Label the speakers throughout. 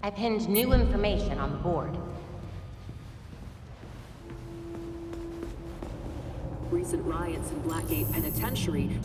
Speaker 1: I pinned new information on the board.
Speaker 2: Recent riots in Blackgate Penitentiary.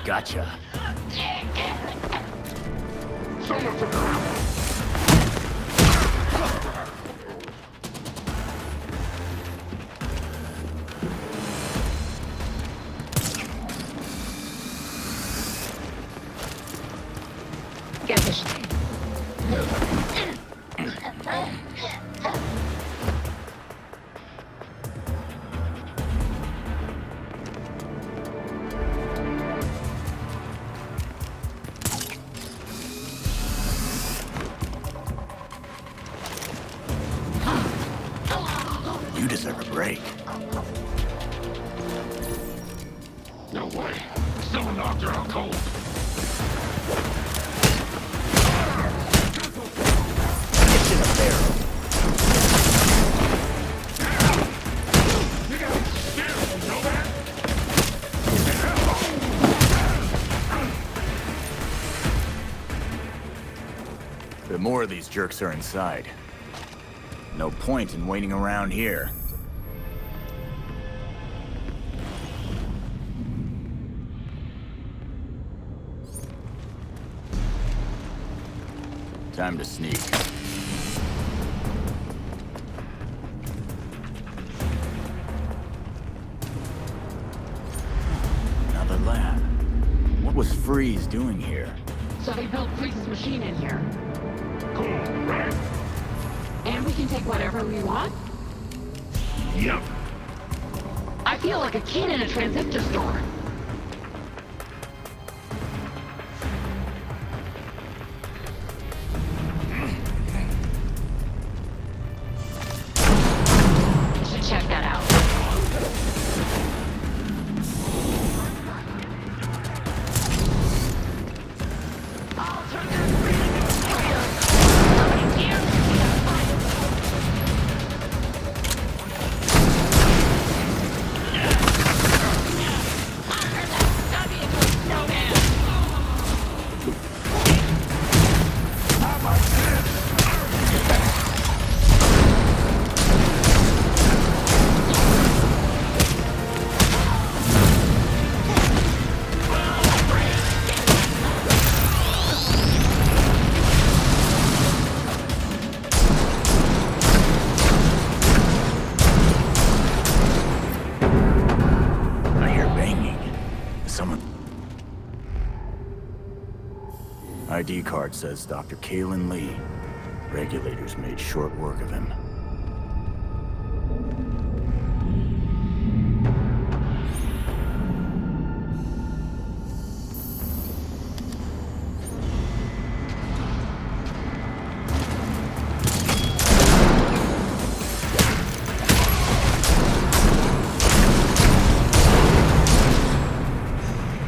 Speaker 3: Gotcha.
Speaker 4: Get this thing.
Speaker 3: You deserve a break.
Speaker 5: No way. Someone knocked her out cold.
Speaker 3: It's in a barrel.
Speaker 5: You gotta be scared, you know that?
Speaker 3: The more of these jerks are inside. No point in waiting around here. Time to sneak. Another lab. What was Freeze doing here?
Speaker 4: So they built Freeze's machine in here.
Speaker 5: Cool, right?
Speaker 4: And we can take whatever we want?
Speaker 5: Yep.
Speaker 4: I feel like a kid in a transistor store. Should check that out.
Speaker 3: I hear banging. Someone... ID card says Dr. Kalen Lee. Regulators made short work of him.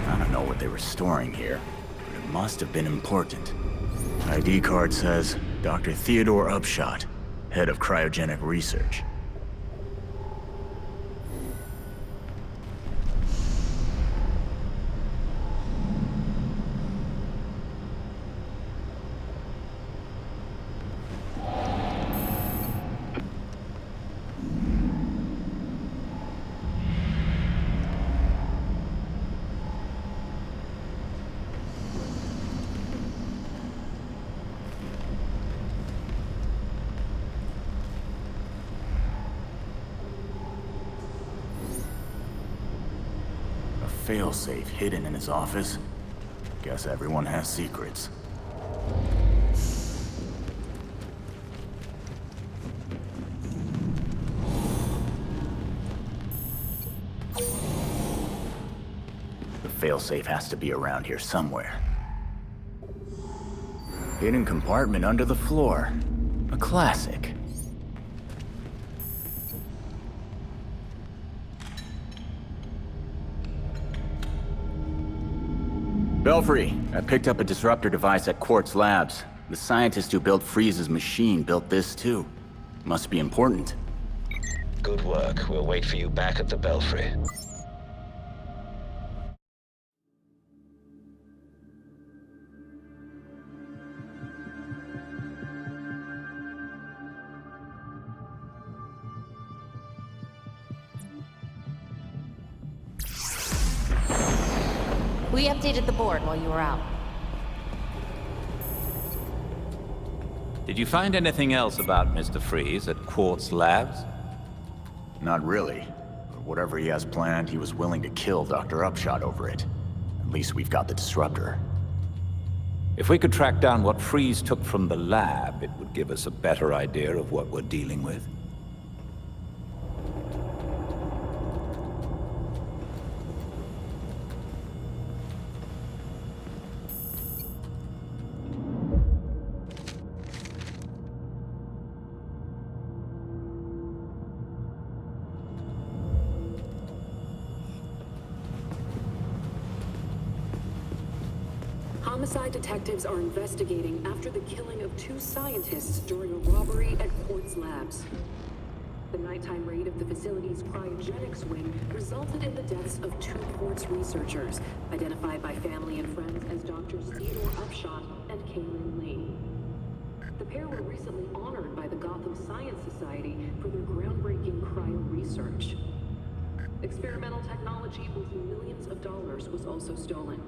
Speaker 3: I don't know what they were storing here, but it must have been important. ID card says Dr. Theodore Upshot, head of cryogenic research. failsafe hidden in his office. Guess everyone has secrets. The failsafe has to be around here somewhere. Hidden compartment under the floor. A classic. Belfry, I picked up a disruptor device at Quartz Labs. The scientist who built Freeze's machine built this too. Must be important.
Speaker 6: Good work. We'll wait for you back at the Belfry.
Speaker 1: We updated the board while you were out.
Speaker 7: Did you find anything else about Mr. Freeze at Quartz Labs?
Speaker 3: Not really. But whatever he has planned, he was willing to kill Dr. Upshot over it. At least we've got the disruptor.
Speaker 7: If we could track down what Freeze took from the lab, it would give us a better idea of what we're dealing with.
Speaker 2: Homicide detectives are investigating after the killing of 2 scientists during a robbery at Quartz Labs. The nighttime raid of the facility's cryogenics wing resulted in the deaths of 2 Quartz researchers, identified by family and friends as Drs. Theodore Upshot and Kaylin Lee. The pair were recently honored by the Gotham Science Society for their groundbreaking cryo research. Experimental technology worth millions of dollars was also stolen.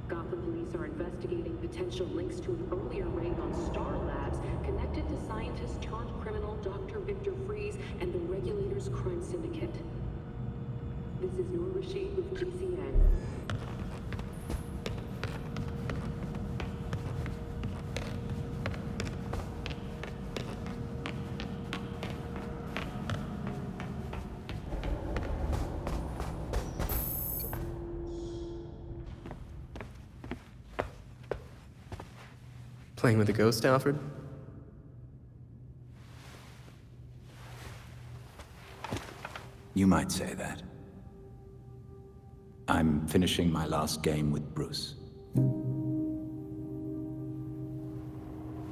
Speaker 2: Gotham police are investigating potential links to an earlier raid on Star Labs connected to scientist-turned-criminal Dr. Victor Freeze and the Regulator's crime syndicate. This is Noor Rashid with GCN.
Speaker 8: Playing with a ghost, Alfred?
Speaker 7: You might say that. I'm finishing my last game with Bruce.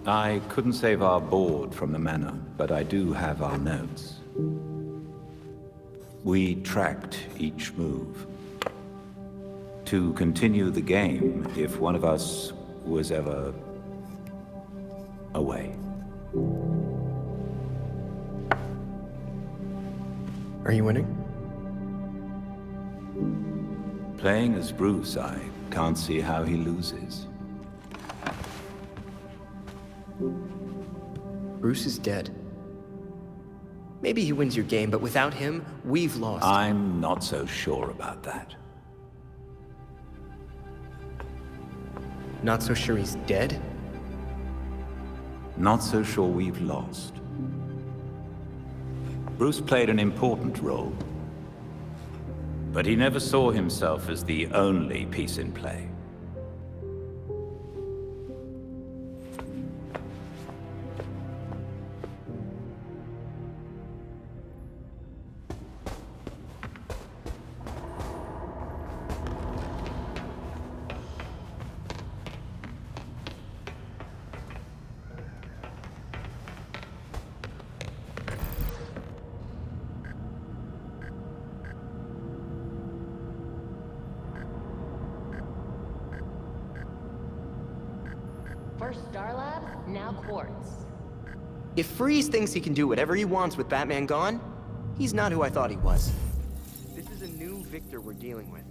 Speaker 7: I couldn't save our board from the manor, but I do have our notes. We tracked each move. To continue the game if one of us was ever away.
Speaker 8: Are you winning?
Speaker 7: Playing as Bruce, I can't see how he loses.
Speaker 8: Bruce is dead. Maybe he wins your game, but without him, we've lost.
Speaker 7: I'm not so sure about that.
Speaker 8: Not so sure he's dead?
Speaker 7: Not so sure we've lost. Bruce played an important role, but he never saw himself as the only piece in play.
Speaker 1: First Star Labs, now Quartz.
Speaker 8: If Freeze thinks he can do whatever he wants with Batman gone, he's not who I thought he was. This is a new Victor we're dealing with.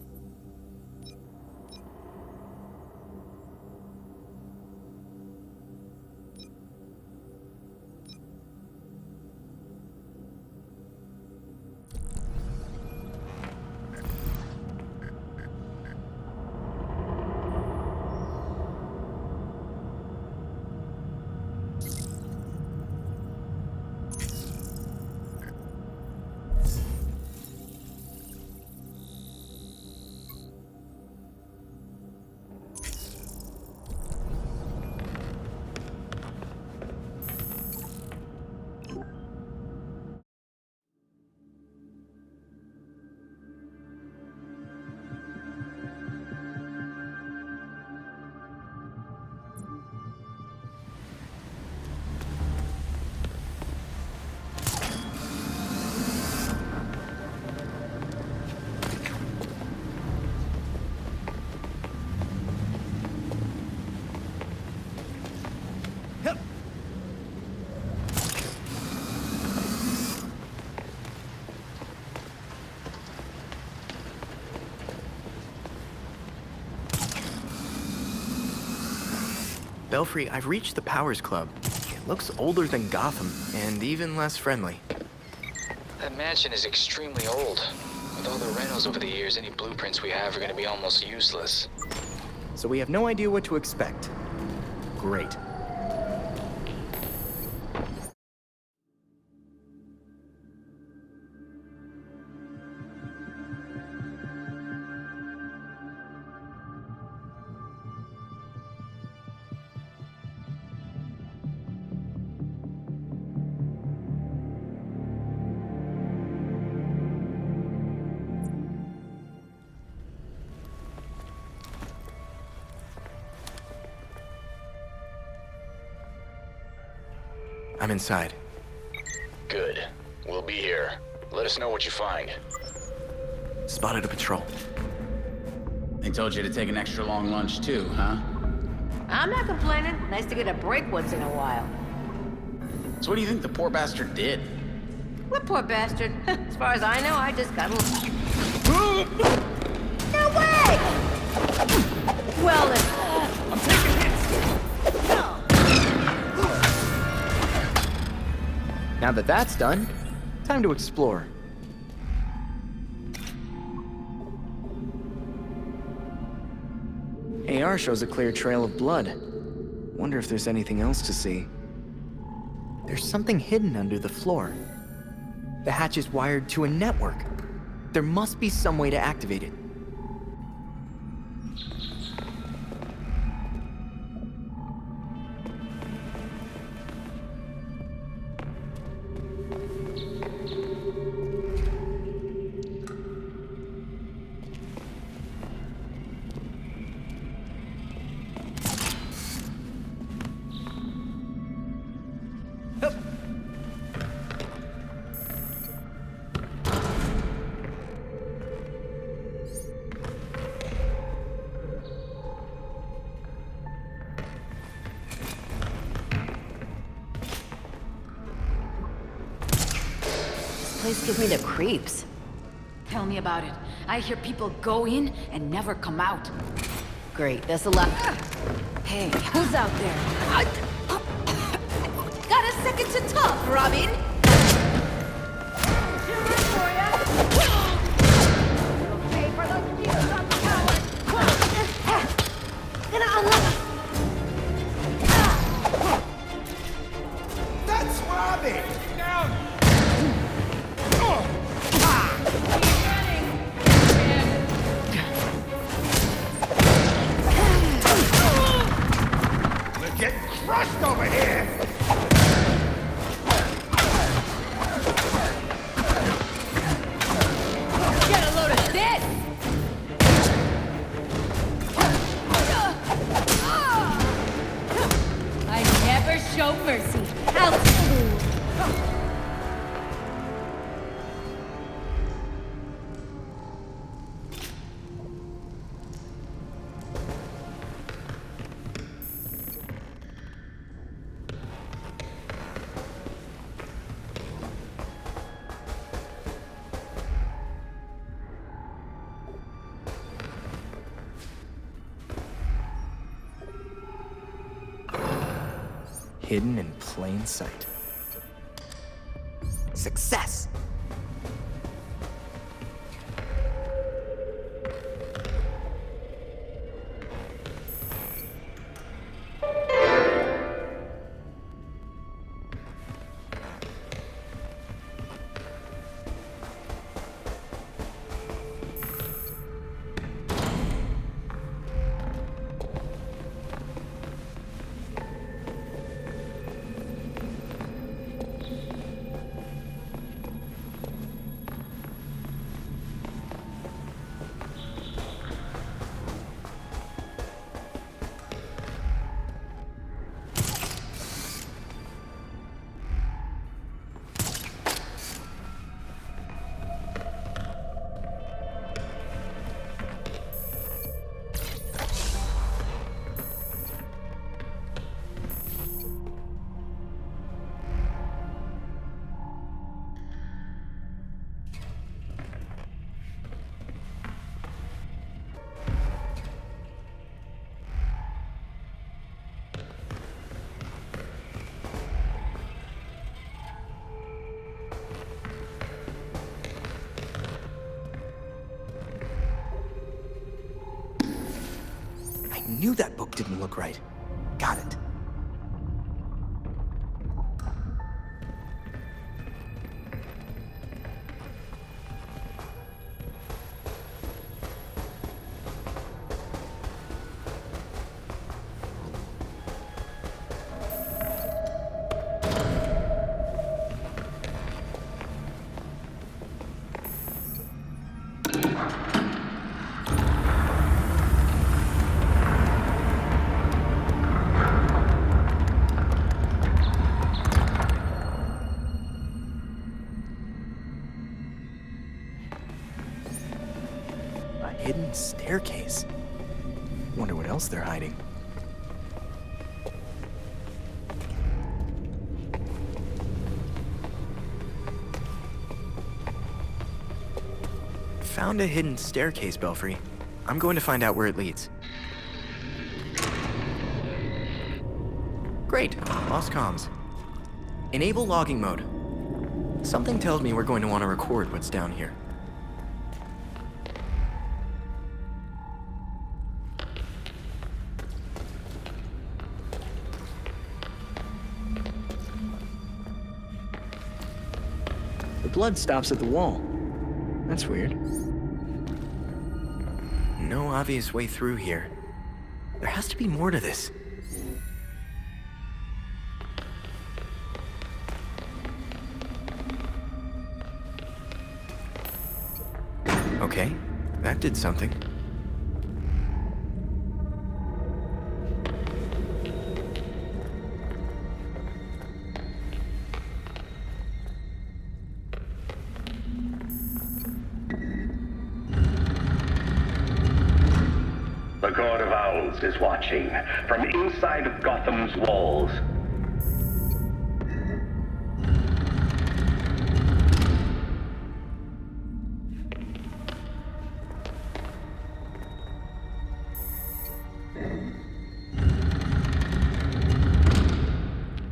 Speaker 8: Belfry, I've reached the Powers Club. It looks older than Gotham, and even less friendly.
Speaker 9: That mansion is extremely old. With all the renos over the years, any blueprints we have are gonna be almost useless.
Speaker 8: So we have no idea what to expect. Great. I'm inside.
Speaker 3: Good. We'll be here. Let us know what you find.
Speaker 8: Spotted a patrol.
Speaker 10: They told you to take an extra long lunch too, huh?
Speaker 1: I'm not complaining. Nice to get a break once in a while.
Speaker 10: So what do you think the poor bastard did?
Speaker 1: What poor bastard? As far as I know, I just got a little... No way! Well then... I'm taking hits!
Speaker 8: Now that that's done, time to explore. AR shows a clear trail of blood. Wonder if there's anything else to see. There's something hidden under the floor. The hatch is wired to a network. There must be some way to activate it.
Speaker 1: This place gives me the creeps.
Speaker 4: Tell me about it. I hear people go in and never come out.
Speaker 1: Great, that's a lot.
Speaker 4: Hey, who's out there?
Speaker 1: Got a second to talk, Robin? Gonna unlock.
Speaker 5: That's Robin! Down! We're getting crushed over here!
Speaker 1: Get a load of this! I never show mercy. Out!
Speaker 8: Hidden in plain sight. Success! knew that book didn't look right. Got it. Hidden staircase. Wonder what else they're hiding. Found a hidden staircase, Belfry. I'm going to find out where it leads. Great, lost comms. Enable logging mode. Something tells me we're going to want to record what's down here. The blood stops at the wall. That's weird. No obvious way through here. There has to be more to this. Okay, that did something.
Speaker 5: The Court of Owls is watching from inside of Gotham's walls.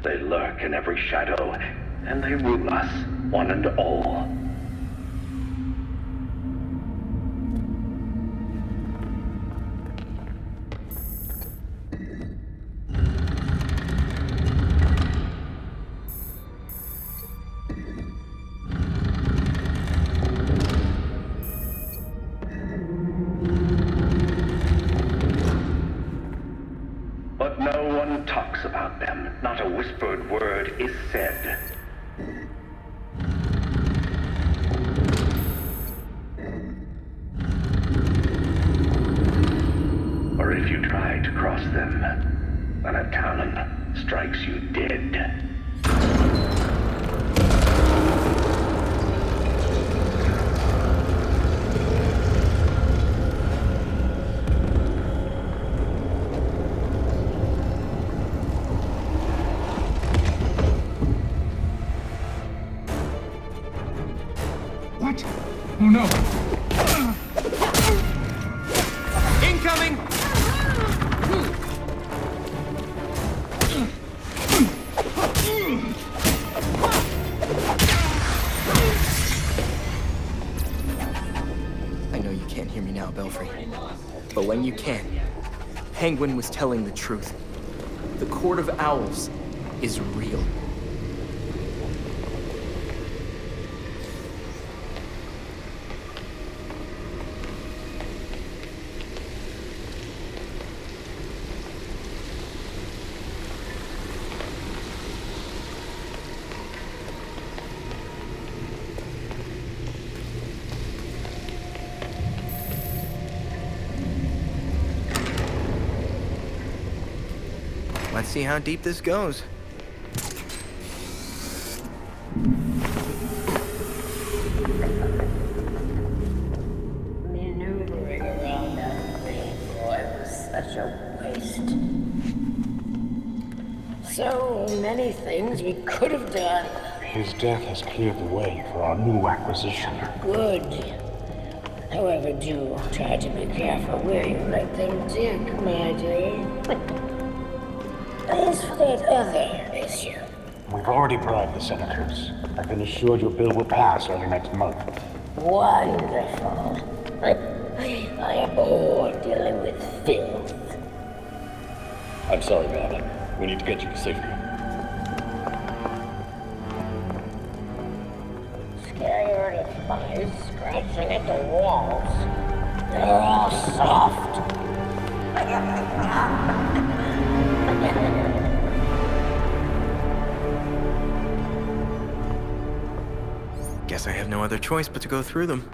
Speaker 5: They lurk in every shadow, and they rule us, one and all. But no one talks about them. Not a whispered word is said. Or if you try to cross them, then a talon strikes you dead. What? Oh no!
Speaker 8: Incoming! I know you can't hear me now, Belfry. But when you can, Penguin was telling the truth. The Court of Owls is real. Let's see how deep this goes.
Speaker 11: Maneuvering around that grave boy was such a waste. So many things we could have done.
Speaker 12: His death has cleared the way for our new acquisition.
Speaker 11: Good. However, do try to be careful where you let them dig, my dear. As for that other issue,
Speaker 12: We've already bribed the senators. I've been assured your bill will pass early next month.
Speaker 11: wonderful. I am bored dealing with filth.
Speaker 12: I'm sorry, man. We need to get you to safety.
Speaker 11: Scarier than flies scratching at the walls. They're all soft.
Speaker 8: Guess I have no other choice but to go through them.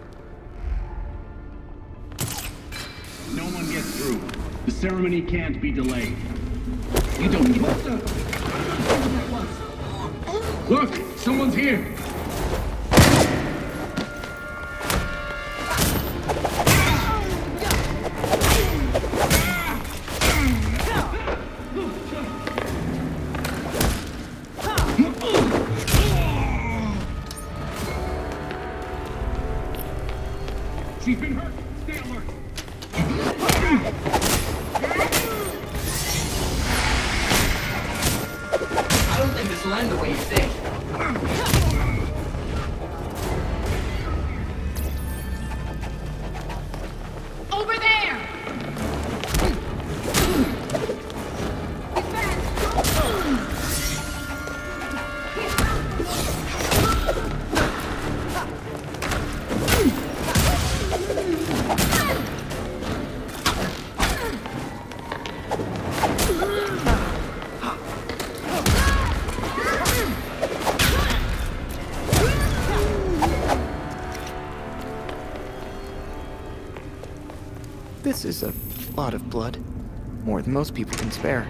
Speaker 13: No one gets through. The ceremony can't be delayed. You don't need to... Look! Someone's here! She's been hurt! Stay alert!
Speaker 1: I don't think this will end the way you think.
Speaker 4: Over there!
Speaker 8: This is a lot of blood. More than most people can spare.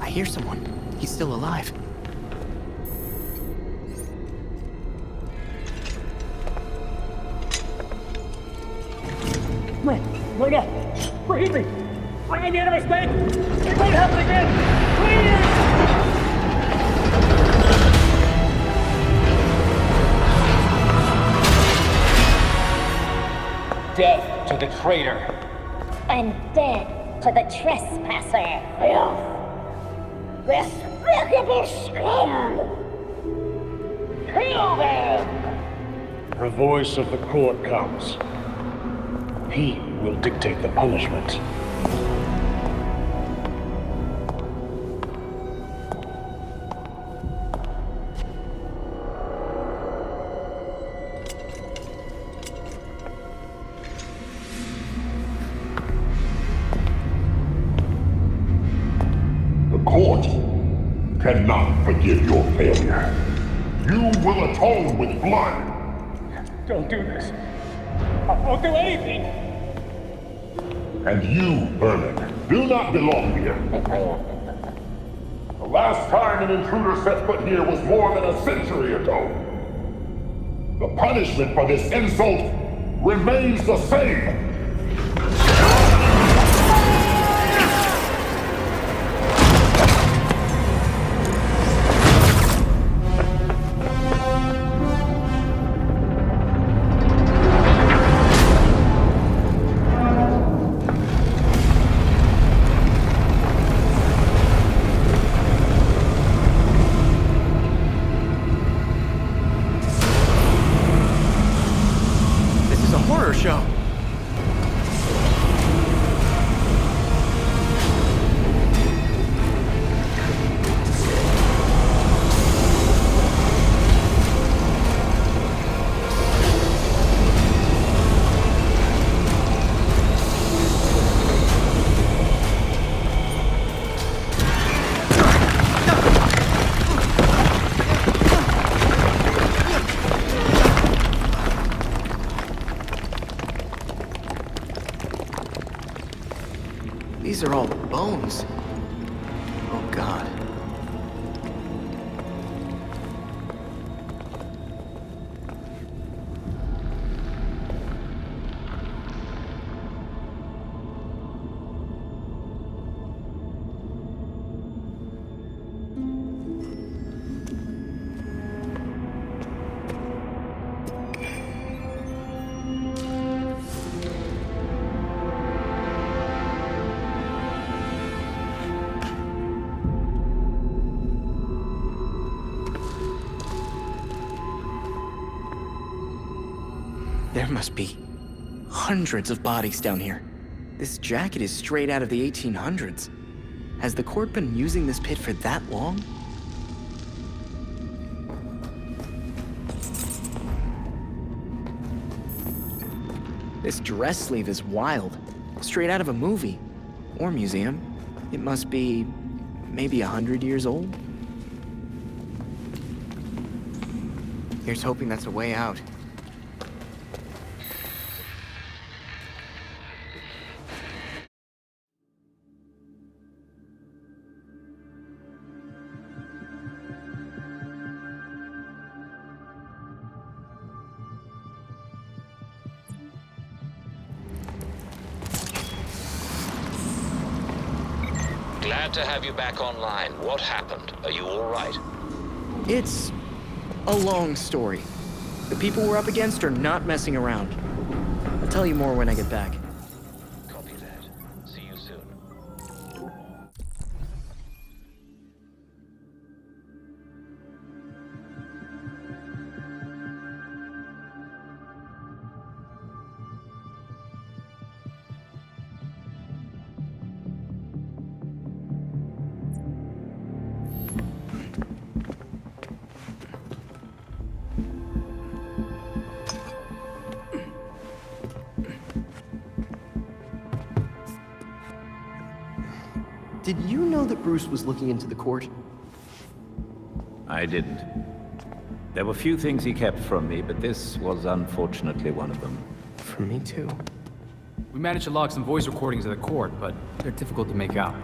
Speaker 8: I hear someone. He's still alive.
Speaker 12: Wait up! Wait me! I need a mistake! It won't happen again! Please! Death to the traitor!
Speaker 11: And death to the trespasser. Filth! Despicable scum! Kill them!
Speaker 12: The voice of the court comes. He will dictate the punishment.
Speaker 14: The court cannot forgive your failure. You will atone with blood.
Speaker 12: Don't do this. I won't do anything!
Speaker 14: And you, Vermin, do not belong here. The last time an intruder set foot here was more than a century ago. The punishment for this insult remains the same.
Speaker 8: Show. These are all bones. Oh, God. There must be hundreds of bodies down here. This jacket is straight out of the 1800s. Has the court been using this pit for that long? This dress sleeve is wild. Straight out of a movie. Or museum. It must be maybe 100 years old. Here's hoping that's a way out.
Speaker 6: Glad to have you back online. What happened? Are you all right?
Speaker 8: It's a long story. The people we're up against are not messing around. I'll tell you more when I get back.
Speaker 6: Copy that. See you soon.
Speaker 15: Did you know that Bruce was looking into the court?
Speaker 7: I didn't. There were few things he kept from me, but this was unfortunately one of them.
Speaker 15: From me too.
Speaker 16: We managed to log some voice recordings of the court, but they're difficult to make out.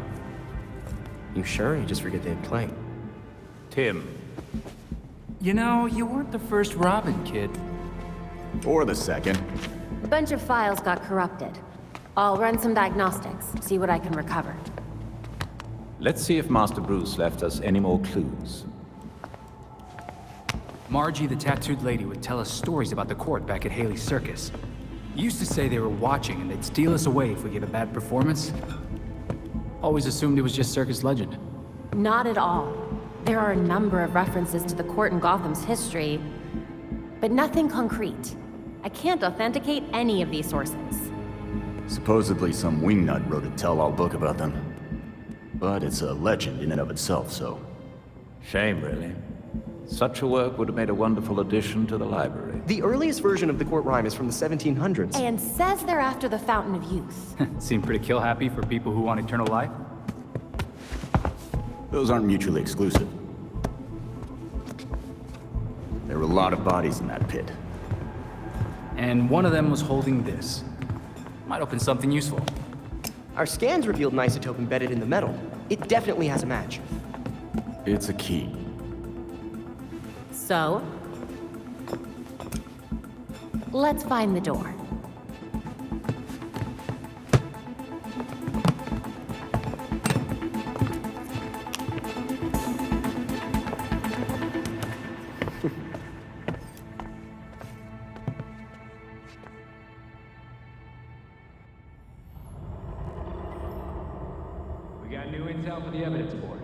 Speaker 15: You sure? You just forget they'd play.
Speaker 7: Tim.
Speaker 16: You know, you weren't the first Robin, kid.
Speaker 3: Or the second.
Speaker 17: A bunch of files got corrupted. I'll run some diagnostics, see what I can recover.
Speaker 7: Let's see if Master Bruce left us any more clues.
Speaker 16: Margie, the tattooed lady, would tell us stories about the court back at Haley's Circus. Used to say they were watching and they'd steal us away if we gave a bad performance. Always assumed it was just circus legend.
Speaker 17: Not at all. There are a number of references to the court in Gotham's history, but nothing concrete. I can't authenticate any of these sources.
Speaker 3: Supposedly some wingnut wrote a tell-all book about them. But it's a legend in and of itself, so...
Speaker 7: Shame, really. Such a work would have made a wonderful addition to the library.
Speaker 15: The earliest version of the court rhyme is from the 1700s.
Speaker 17: And says they're after the Fountain of Youth.
Speaker 16: Seem pretty kill-happy for people who want eternal life.
Speaker 3: Those aren't mutually exclusive. There were a lot of bodies in that pit.
Speaker 16: And one of them was holding this. Might open something useful.
Speaker 15: Our scans revealed an isotope embedded in the metal. It definitely has a match.
Speaker 3: It's a key.
Speaker 17: So? Let's find the door.
Speaker 16: We got new intel for the evidence board.